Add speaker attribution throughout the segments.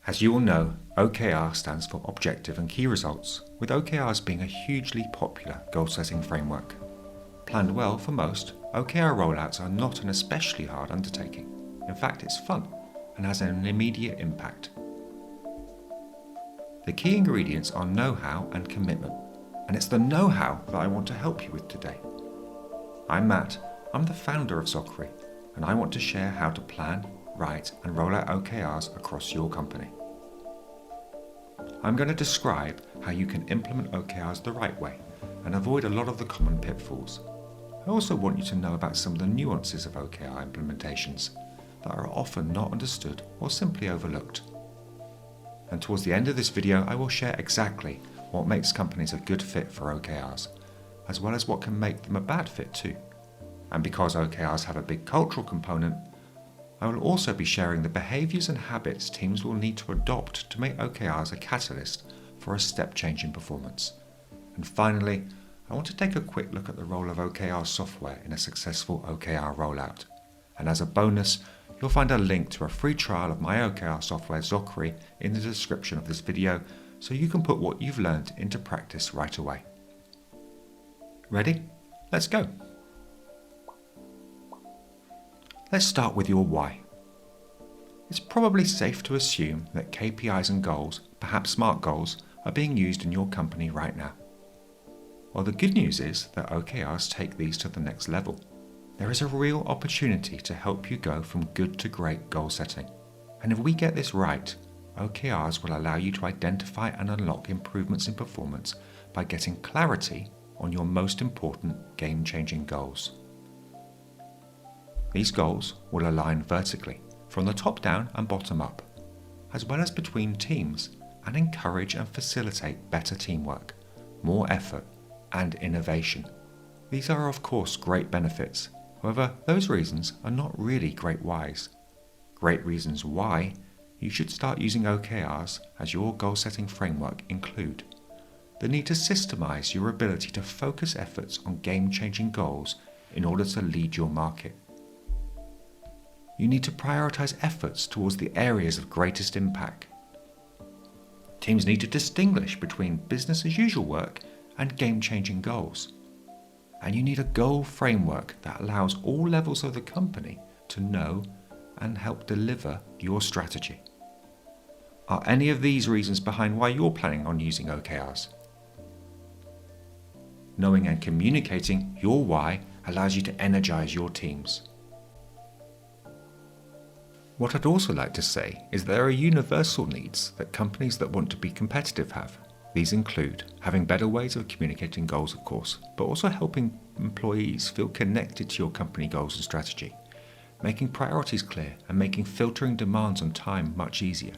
Speaker 1: As you all know, OKR stands for Objective and Key Results, with OKRs being a hugely popular goal-setting framework. Planned well for most, OKR rollouts are not an especially hard undertaking. In fact, it's fun and has an immediate impact. The key ingredients are know-how and commitment, and it's the know-how that I want to help you with today. I'm Matt, I'm the founder of ZOKRI, and I want to share how to plan, write and roll out OKRs across your company. I'm going to describe how you can implement OKRs the right way and avoid a lot of the common pitfalls. I also want you to know about some of the nuances of OKR implementations that are often not understood or simply overlooked. And towards the end of this video, I will share exactly what makes companies a good fit for OKRs, as well as what can make them a bad fit too. And because OKRs have a big cultural component, I will also be sharing the behaviours and habits teams will need to adopt to make OKRs a catalyst for a step change in performance. And finally, I want to take a quick look at the role of OKR software in a successful OKR rollout. And as a bonus, you'll find a link to a free trial of my OKR software ZOKRI in the description of this video, so you can put what you've learned into practice right away. Ready? Let's go. Let's start with your why. It's probably safe to assume that KPIs and goals, perhaps SMART goals, are being used in your company right now. Well, the good news is that OKRs take these to the next level. There is a real opportunity to help you go from good to great goal setting. And if we get this right, OKRs will allow you to identify and unlock improvements in performance by getting clarity on your most important game-changing goals. These goals will align vertically, from the top down and bottom up, as well as between teams, and encourage and facilitate better teamwork, more effort, and innovation. These are of course great benefits, however those reasons are not really great whys. Great reasons why you should start using OKRs as your goal-setting framework include the need to systemize your ability to focus efforts on game-changing goals in order to lead your market. You need to prioritize efforts towards the areas of greatest impact. Teams need to distinguish between business as usual work and game-changing goals. And you need a goal framework that allows all levels of the company to know and help deliver your strategy. Are any of these reasons behind why you're planning on using OKRs? Knowing and communicating your why allows you to energize your teams. What I'd also like to say is there are universal needs that companies that want to be competitive have. These include having better ways of communicating goals, of course, but also helping employees feel connected to your company goals and strategy, making priorities clear and making filtering demands on time much easier,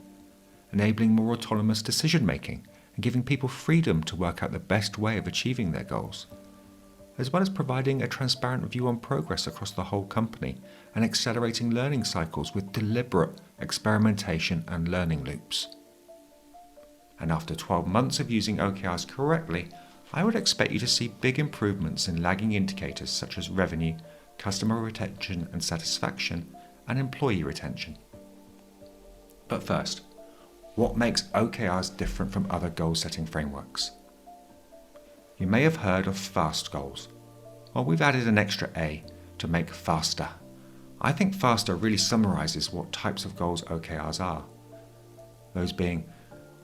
Speaker 1: enabling more autonomous decision making and giving people freedom to work out the best way of achieving their goals, as well as providing a transparent view on progress across the whole company and accelerating learning cycles with deliberate experimentation and learning loops. And after 12 months of using OKRs correctly, I would expect you to see big improvements in lagging indicators such as revenue, customer retention and satisfaction, and employee retention. But first, what makes OKRs different from other goal-setting frameworks? You may have heard of FAST goals. Well, we've added an extra A to make faster. I think faster really summarizes what types of goals OKRs are. Those being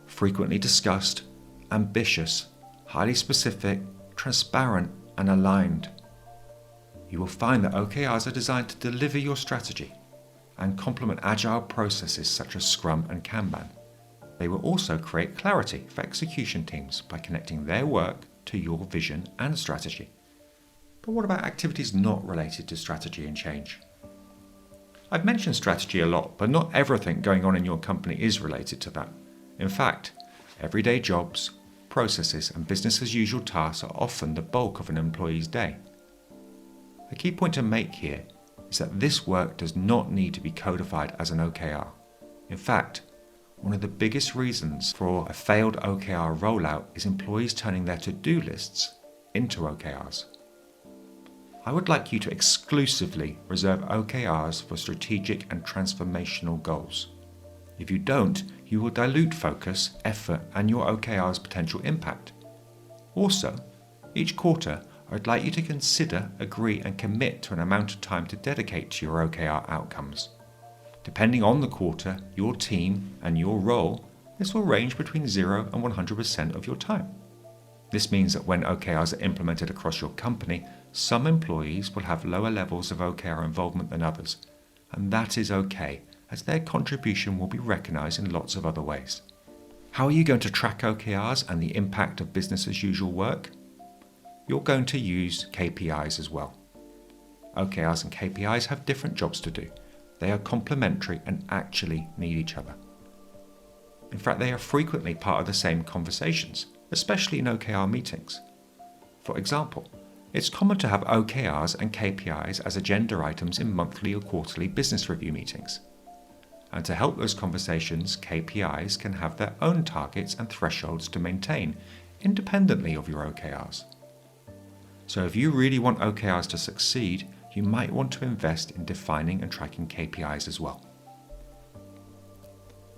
Speaker 1: frequently discussed, ambitious, highly specific, transparent, and aligned. You will find that OKRs are designed to deliver your strategy and complement agile processes such as Scrum and Kanban. They will also create clarity for execution teams by connecting their work to your vision and strategy. But what about activities not related to strategy and change? I've mentioned strategy a lot, but not everything going on in your company is related to that. In fact, everyday jobs, processes, and business as usual tasks are often the bulk of an employee's day. The key point to make here is that this work does not need to be codified as an OKR. In fact, one of the biggest reasons for a failed OKR rollout is employees turning their to-do lists into OKRs. I would like you to exclusively reserve OKRs for strategic and transformational goals. If you don't, you will dilute focus, effort, and your OKR's potential impact. Also, each quarter, I'd like you to consider, agree, and commit to an amount of time to dedicate to your OKR outcomes. Depending on the quarter, your team, and your role, this will range between 0 and 100% of your time. This means that when OKRs are implemented across your company, some employees will have lower levels of OKR involvement than others, and that is okay, as their contribution will be recognised in lots of other ways. How are you going to track OKRs and the impact of business as usual work? You're going to use KPIs as well. OKRs and KPIs have different jobs to do. They are complementary and actually need each other. In fact, they are frequently part of the same conversations, especially in OKR meetings. For example, it's common to have OKRs and KPIs as agenda items in monthly or quarterly business review meetings. And to help those conversations, KPIs can have their own targets and thresholds to maintain, independently of your OKRs. So if you really want OKRs to succeed, you might want to invest in defining and tracking KPIs as well.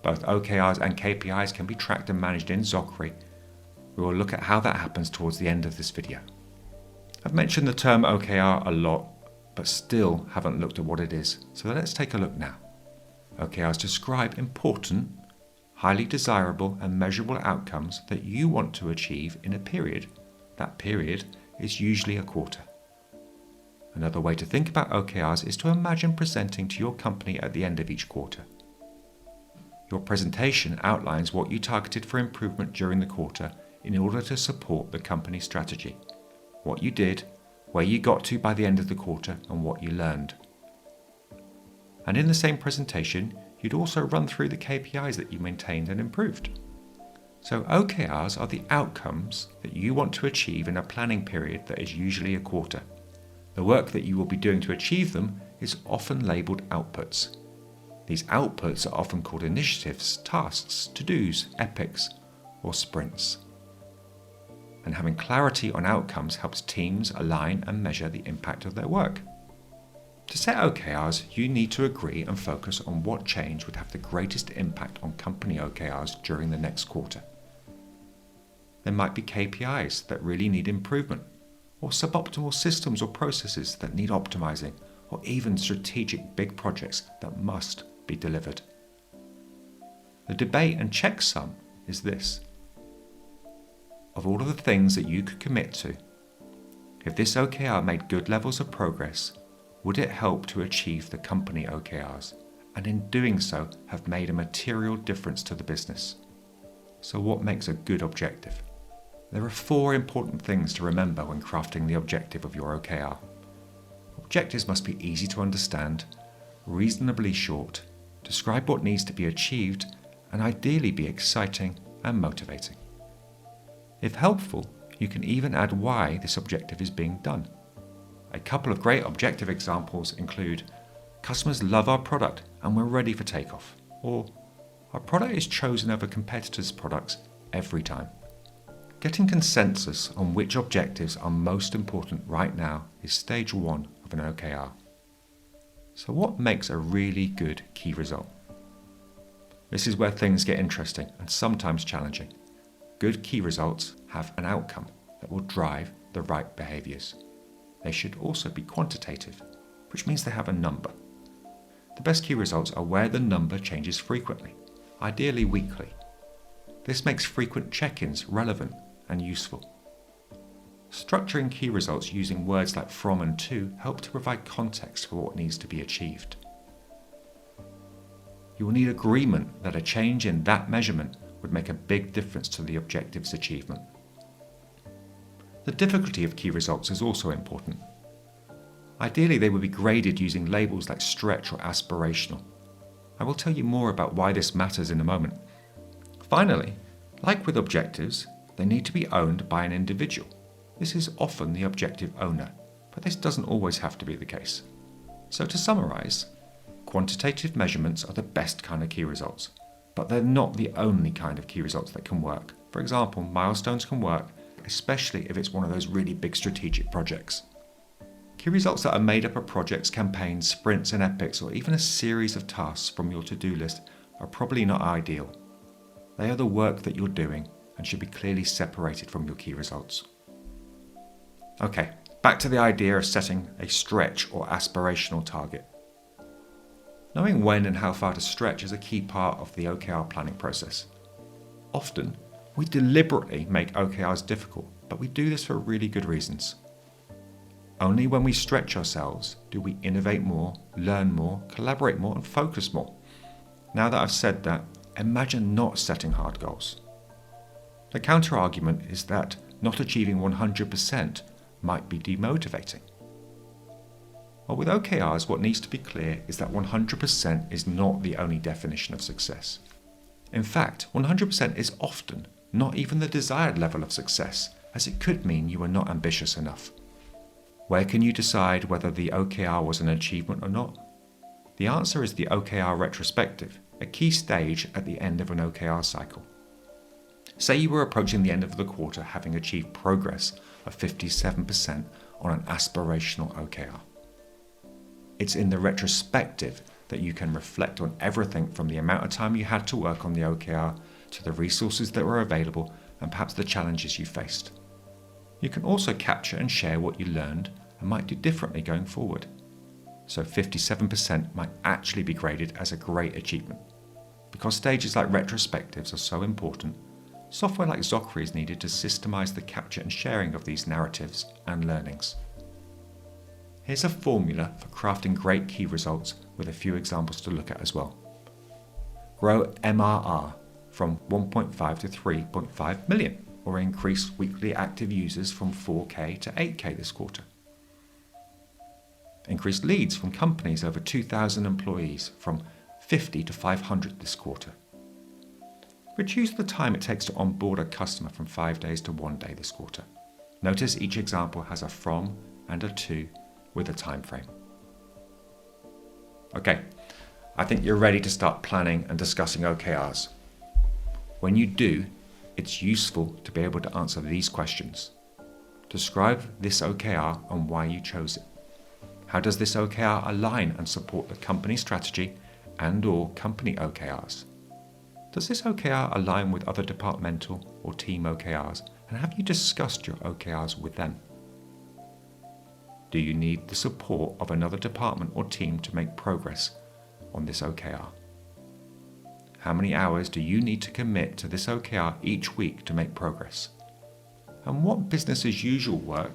Speaker 1: Both OKRs and KPIs can be tracked and managed in ZOKRI. We will look at how that happens towards the end of this video. I've mentioned the term OKR a lot, but still haven't looked at what it is, so let's take a look now. OKRs describe important, highly desirable and measurable outcomes that you want to achieve in a period. That period is usually a quarter. Another way to think about OKRs is to imagine presenting to your company at the end of each quarter. Your presentation outlines what you targeted for improvement during the quarter in order to support the company strategy, what you did, where you got to by the end of the quarter, and what you learned. And in the same presentation, you'd also run through the KPIs that you maintained and improved. So OKRs are the outcomes that you want to achieve in a planning period that is usually a quarter. The work that you will be doing to achieve them is often labelled outputs. These outputs are often called initiatives, tasks, to-dos, epics, or sprints. And having clarity on outcomes helps teams align and measure the impact of their work. To set OKRs, you need to agree and focus on what change would have the greatest impact on company OKRs during the next quarter. There might be KPIs that really need improvement, or suboptimal systems or processes that need optimizing, or even strategic big projects that must be delivered. The debate and checksum is this. Of all of the things that you could commit to, if this OKR made good levels of progress, would it help to achieve the company OKRs, and in doing so have made a material difference to the business? So what makes a good objective? There are 4 important things to remember when crafting the objective of your OKR. Objectives must be easy to understand, reasonably short, describe what needs to be achieved, and ideally be exciting and motivating. If helpful, you can even add why this objective is being done. A couple of great objective examples include, customers love our product and we're ready for takeoff, or our product is chosen over competitors' products every time. Getting consensus on which objectives are most important right now is stage 1 of an OKR. So what makes a really good key result? This is where things get interesting and sometimes challenging. Good key results have an outcome that will drive the right behaviours. They should also be quantitative, which means they have a number. The best key results are where the number changes frequently, ideally weekly. This makes frequent check-ins relevant and useful. Structuring key results using words like from and to help to provide context for what needs to be achieved. You will need agreement that a change in that measurement would make a big difference to the objective's achievement. The difficulty of key results is also important. Ideally, they would be graded using labels like stretch or aspirational. I will tell you more about why this matters in a moment. Finally, like with objectives, they need to be owned by an individual. This is often the objective owner, but this doesn't always have to be the case. So to summarize, quantitative measurements are the best kind of key results, but they're not the only kind of key results that can work. For example, milestones can work, especially if it's one of those really big strategic projects. Key results that are made up of projects, campaigns, sprints and epics, or even a series of tasks from your to-do list are probably not ideal. They are the work that you're doing and should be clearly separated from your key results. Okay, back to the idea of setting a stretch or aspirational target. Knowing when and how far to stretch is a key part of the OKR planning process. Often, we deliberately make OKRs difficult, but we do this for really good reasons. Only when we stretch ourselves do we innovate more, learn more, collaborate more, and focus more. Now that I've said that, imagine not setting hard goals. The counter-argument is that not achieving 100% might be demotivating. Well, with OKRs, what needs to be clear is that 100% is not the only definition of success. In fact, 100% is often not even the desired level of success, as it could mean you are not ambitious enough. Where can you decide whether the OKR was an achievement or not? The answer is the OKR Retrospective, a key stage at the end of an OKR cycle. Say you were approaching the end of the quarter having achieved progress of 57% on an aspirational OKR. It's in the retrospective that you can reflect on everything from the amount of time you had to work on the OKR to the resources that were available and perhaps the challenges you faced. You can also capture and share what you learned and might do differently going forward. So 57% might actually be graded as a great achievement. Because stages like retrospectives are so important, software like ZOKRI is needed to systemize the capture and sharing of these narratives and learnings. Here's a formula for crafting great key results with a few examples to look at as well. Grow MRR from 1.5 to 3.5 million, or increase weekly active users from 4K to 8K this quarter. Increase leads from companies over 2,000 employees from 50 to 500 this quarter. Reduce the time it takes to onboard a customer from 5 days to 1 day this quarter. Notice each example has a from and a to with a time frame. Okay, I think you're ready to start planning and discussing OKRs. When you do, it's useful to be able to answer these questions. Describe this OKR and why you chose it. How does this OKR align and support the company strategy and/or company OKRs? Does this OKR align with other departmental or team OKRs, and have you discussed your OKRs with them? Do you need the support of another department or team to make progress on this OKR? How many hours do you need to commit to this OKR each week to make progress? And what business as usual work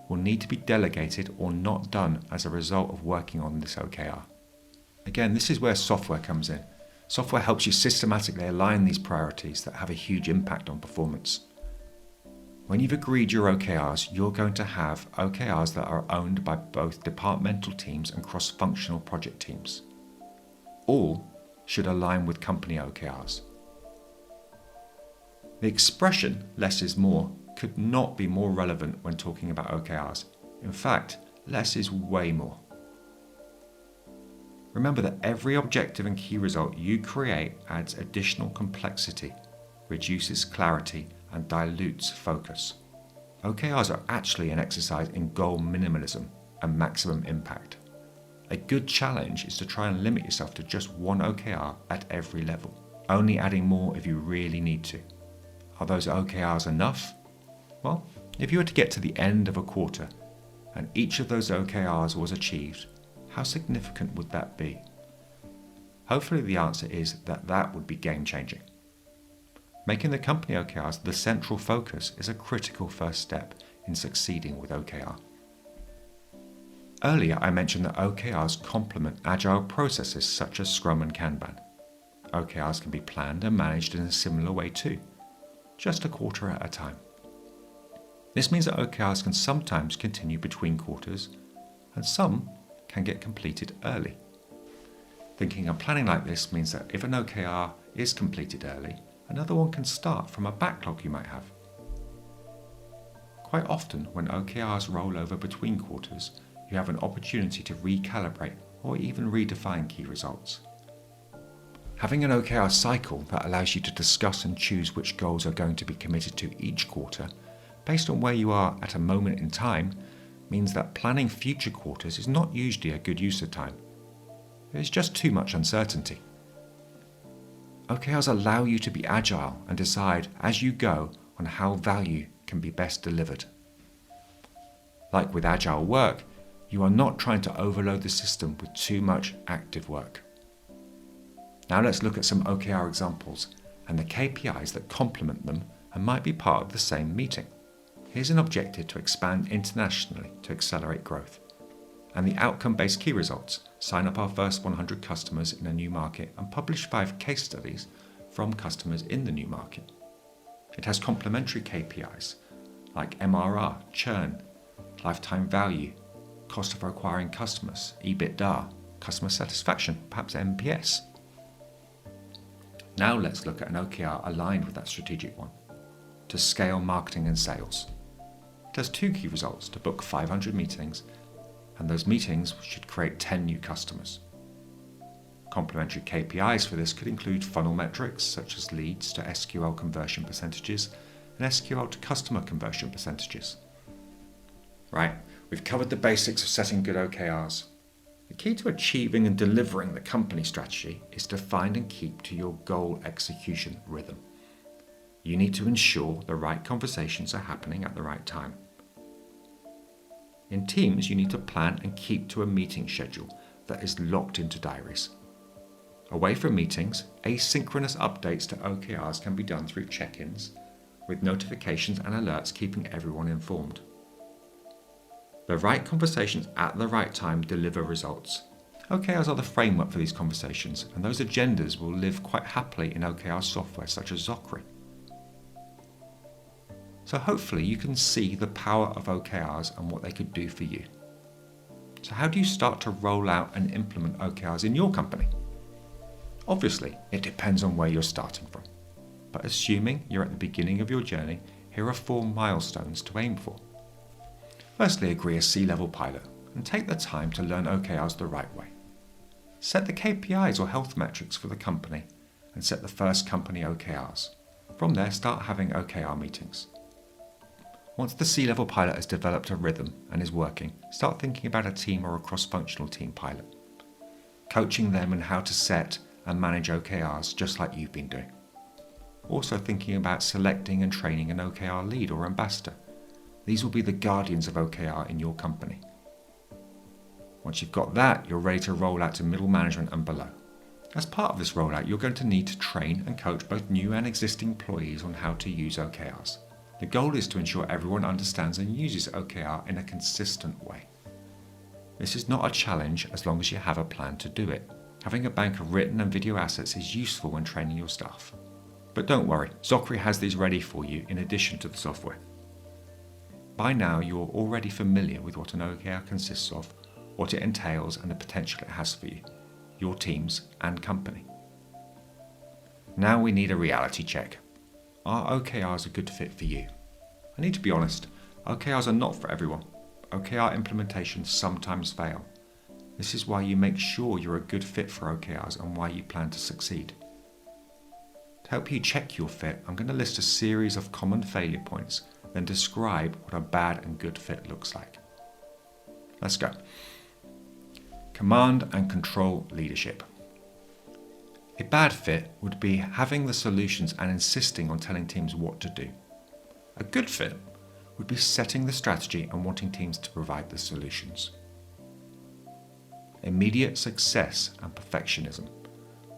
Speaker 1: will need to be delegated or not done as a result of working on this OKR? Again, this is where software comes in. Software helps you systematically align these priorities that have a huge impact on performance. When you've agreed your OKRs, you're going to have OKRs that are owned by both departmental teams and cross-functional project teams. All should align with company OKRs. The expression less is more could not be more relevant when talking about OKRs. In fact, less is way more. Remember that every objective and key result you create adds additional complexity, reduces clarity, and dilutes focus. OKRs are actually an exercise in goal minimalism and maximum impact. A good challenge is to try and limit yourself to just one OKR at every level, only adding more if you really need to. Are those OKRs enough? Well, if you were to get to the end of a quarter and each of those OKRs was achieved, how significant would that be? Hopefully the answer is that that would be game-changing. Making the company OKRs the central focus is a critical first step in succeeding with OKR. Earlier I mentioned that OKRs complement agile processes such as Scrum and Kanban. OKRs can be planned and managed in a similar way too, just a quarter at a time. This means that OKRs can sometimes continue between quarters, and some can get completed early. Thinking and planning like this means that if an OKR is completed early, another one can start from a backlog you might have. Quite often, when OKRs roll over between quarters, you have an opportunity to recalibrate or even redefine key results. Having an OKR cycle that allows you to discuss and choose which goals are going to be committed to each quarter, based on where you are at a moment in time, means that planning future quarters is not usually a good use of time. There's just too much uncertainty. OKRs allow you to be agile and decide as you go on how value can be best delivered. Like with agile work, you are not trying to overload the system with too much active work. Now let's look at some OKR examples and the KPIs that complement them and might be part of the same meeting. Here's an objective to expand internationally to accelerate growth. And the outcome-based key results: sign up our first 100 customers in a new market and publish 5 case studies from customers in the new market. It has complementary KPIs like MRR, churn, lifetime value, cost of acquiring customers, EBITDA, customer satisfaction, perhaps NPS. Now let's look at an OKR aligned with that strategic one: to scale marketing and sales. It has 2 key results: to book 500 meetings, and those meetings should create 10 new customers. Complementary KPIs for this could include funnel metrics such as leads to SQL conversion percentages and SQL to customer conversion percentages. Right, we've covered the basics of setting good OKRs. The key to achieving and delivering the company strategy is to find and keep to your goal execution rhythm. You need to ensure the right conversations are happening at the right time. In teams, you need to plan and keep to a meeting schedule that is locked into diaries. Away from meetings, asynchronous updates to OKRs can be done through check-ins, with notifications and alerts keeping everyone informed. The right conversations at the right time deliver results. OKRs are the framework for these conversations, and those agendas will live quite happily in OKR software such as ZOKRI. So hopefully you can see the power of OKRs and what they could do for you. So how do you start to roll out and implement OKRs in your company? Obviously, it depends on where you're starting from. But assuming you're at the beginning of your journey, here are 4 milestones to aim for. Firstly, agree a C-level pilot and take the time to learn OKRs the right way. Set the KPIs or health metrics for the company and set the first company OKRs. From there, start having OKR meetings. Once the C-level pilot has developed a rhythm and is working, start thinking about a team or a cross-functional team pilot, coaching them in how to set and manage OKRs just like you've been doing. Also thinking about selecting and training an OKR lead or ambassador. These will be the guardians of OKR in your company. Once you've got that, you're ready to roll out to middle management and below. As part of this rollout, you're going to need to train and coach both new and existing employees on how to use OKRs. The goal is to ensure everyone understands and uses OKR in a consistent way. This is not a challenge as long as you have a plan to do it. Having a bank of written and video assets is useful when training your staff. But don't worry, ZOKRI has these ready for you in addition to the software. By now you're already familiar with what an OKR consists of, what it entails and the potential it has for you, your teams and company. Now we need a reality check. Are OKRs a good fit for you? I need to be honest, OKRs are not for everyone. OKR implementations sometimes fail. This is why you make sure you're a good fit for OKRs and why you plan to succeed. To help you check your fit, I'm going to list a series of common failure points, then describe what a bad and good fit looks like. Let's go. Command and control leadership. A bad fit would be having the solutions and insisting on telling teams what to do. A good fit would be setting the strategy and wanting teams to provide the solutions. Immediate success and perfectionism.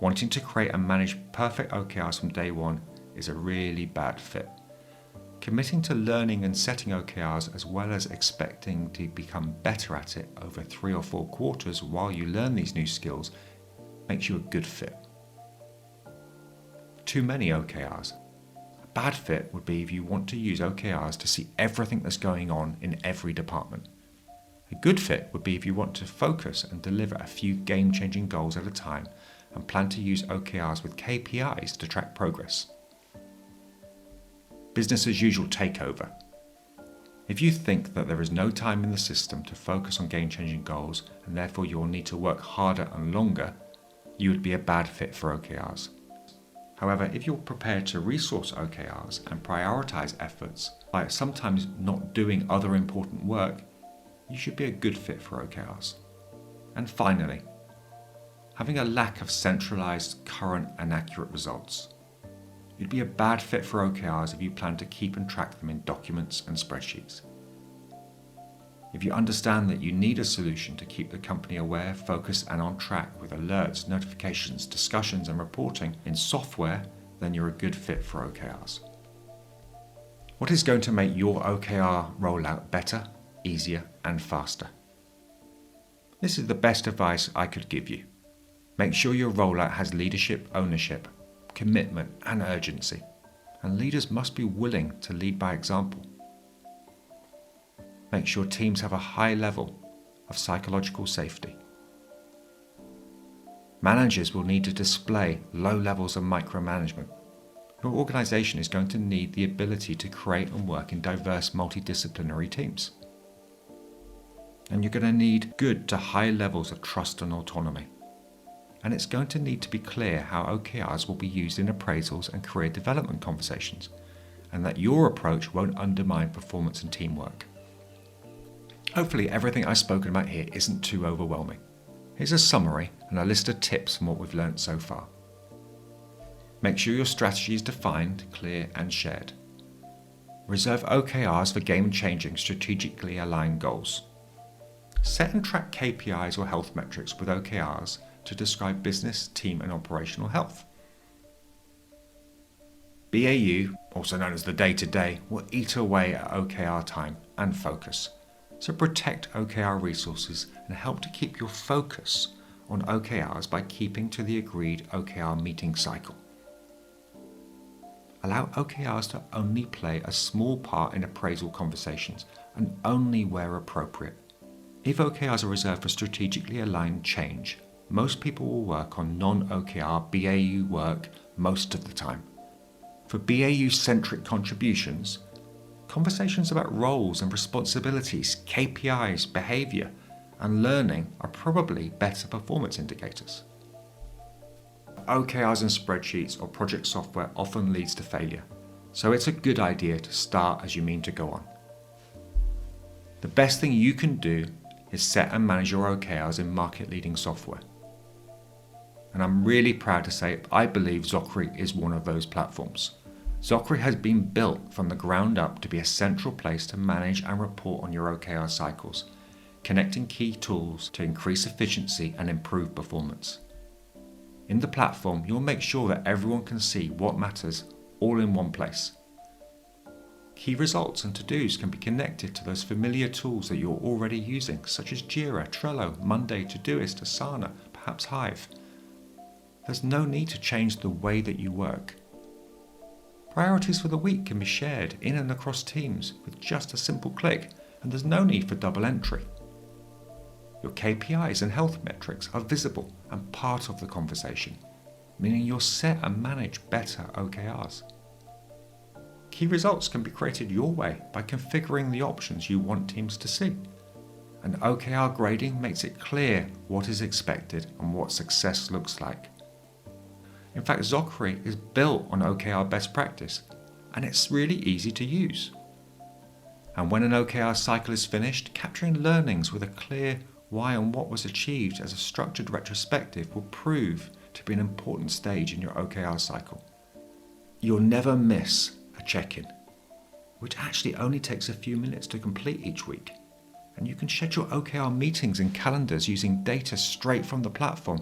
Speaker 1: Wanting to create and manage perfect OKRs from day one is a really bad fit. Committing to learning and setting OKRs as well as expecting to become better at it over 3 or 4 quarters while you learn these new skills makes you a good fit. Too many OKRs. A bad fit would be if you want to use OKRs to see everything that's going on in every department. A good fit would be if you want to focus and deliver a few game-changing goals at a time and plan to use OKRs with KPIs to track progress. Business as usual takeover. If you think that there is no time in the system to focus on game-changing goals and therefore you'll need to work harder and longer, you would be a bad fit for OKRs. However, if you're prepared to resource OKRs and prioritize efforts by sometimes not doing other important work, you should be a good fit for OKRs. And finally, having a lack of centralized, current and accurate results. You'd be a bad fit for OKRs if you plan to keep and track them in documents and spreadsheets. If you understand that you need a solution to keep the company aware, focused and on track with alerts, notifications, discussions and reporting in software, then you're a good fit for OKRs. What is going to make your OKR rollout better, easier and faster? This is the best advice I could give you. Make sure your rollout has leadership, ownership, commitment and urgency. And leaders must be willing to lead by example. Make sure teams have a high level of psychological safety. Managers will need to display low levels of micromanagement. Your organization is going to need the ability to create and work in diverse multidisciplinary teams. And you're going to need good to high levels of trust and autonomy. And it's going to need to be clear how OKRs will be used in appraisals and career development conversations, and that your approach won't undermine performance and teamwork. Hopefully everything I've spoken about here isn't too overwhelming. Here's a summary and a list of tips from what we've learned so far. Make sure your strategy is defined, clear and shared. Reserve OKRs for game-changing, strategically aligned goals. Set and track KPIs or health metrics with OKRs to describe business, team and operational health. BAU, also known as the day-to-day, will eat away at OKR time and focus. So protect OKR resources and help to keep your focus on OKRs by keeping to the agreed OKR meeting cycle. Allow OKRs to only play a small part in appraisal conversations and only where appropriate. If OKRs are reserved for strategically aligned change, most people will work on non-OKR BAU work most of the time. For BAU-centric contributions, conversations about roles and responsibilities, KPIs, behaviour, and learning are probably better performance indicators. OKRs and spreadsheets or project software often leads to failure, so it's a good idea to start as you mean to go on. The best thing you can do is set and manage your OKRs in market-leading software. And I'm really proud to say I believe ZOKRI is one of those platforms. ZOKRI has been built from the ground up to be a central place to manage and report on your OKR cycles, connecting key tools to increase efficiency and improve performance. In the platform, you'll make sure that everyone can see what matters all in one place. Key results and to-dos can be connected to those familiar tools that you're already using, such as Jira, Trello, Monday, Todoist, Asana, perhaps Hive. There's no need to change the way that you work. Priorities for the week can be shared in and across teams with just a simple click, and there's no need for double entry. Your KPIs and health metrics are visible and part of the conversation, meaning you'll set and manage better OKRs. Key results can be created your way by configuring the options you want teams to see. And OKR grading makes it clear what is expected and what success looks like. In fact, ZOKRI is built on OKR best practice, and it's really easy to use. And when an OKR cycle is finished, capturing learnings with a clear why and what was achieved as a structured retrospective will prove to be an important stage in your OKR cycle. You'll never miss a check-in, which actually only takes a few minutes to complete each week. And you can schedule OKR meetings and calendars using data straight from the platform.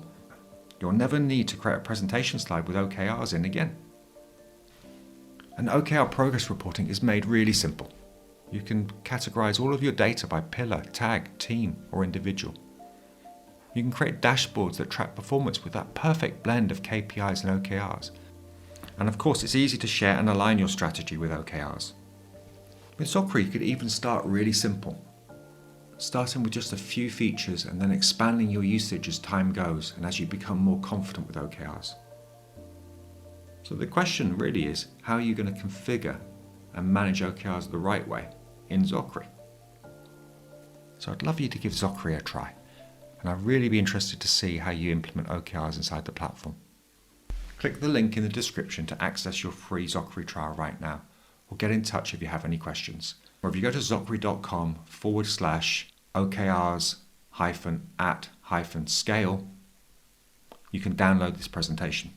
Speaker 1: You'll never need to create a presentation slide with OKRs in again. And OKR progress reporting is made really simple. You can categorize all of your data by pillar, tag, team, or individual. You can create dashboards that track performance with that perfect blend of KPIs and OKRs. And of course, it's easy to share and align your strategy with OKRs. With ZOKRI, you could even start really simple, starting with just a few features and then expanding your usage as time goes and as you become more confident with OKRs. So the question really is, how are you going to configure and manage OKRs the right way in ZOKRI? So I'd love you to give ZOKRI a try, and I'd really be interested to see how you implement OKRs inside the platform. Click the link in the description to access your free ZOKRI trial right now, or get in touch if you have any questions. Or if you go to zokri.com/OKRs-at-scale, you can download this presentation.